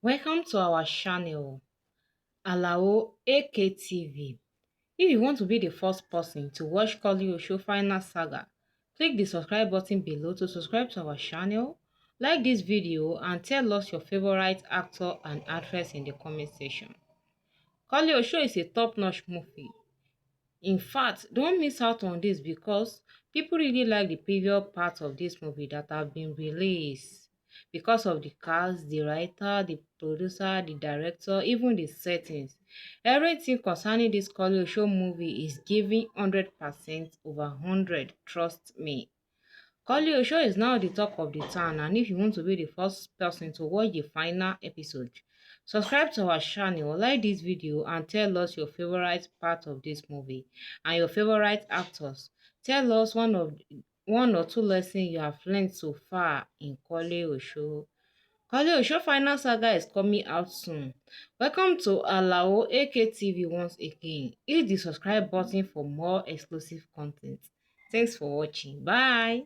Welcome to our channel, Alao AKTV. If you want to be the first person to watch KOLEOSO final saga, click the subscribe button below to subscribe to our channel, like this video and tell us your favorite actor and actress in the comment section. KOLEOSO is a top-notch movie. In fact, don't miss out on this because people really like the previous parts of this movie that have been released. Because of the cast, the writer, the producer, the director, even the settings. Everything concerning this KOLEOSO movie is giving 100% over 100, trust me. KOLEOSO is now the talk of the town, and if you want to be the first person to watch the final episode, subscribe to our channel, like this video and tell us your favorite part of this movie and your favorite actors. Tell us one or two lessons you have learned so far in KOLEOSO. KOLEOSO final saga is coming out soon. Welcome to Alao AKTV once again. Hit the subscribe button for more exclusive content. Thanks for watching. Bye.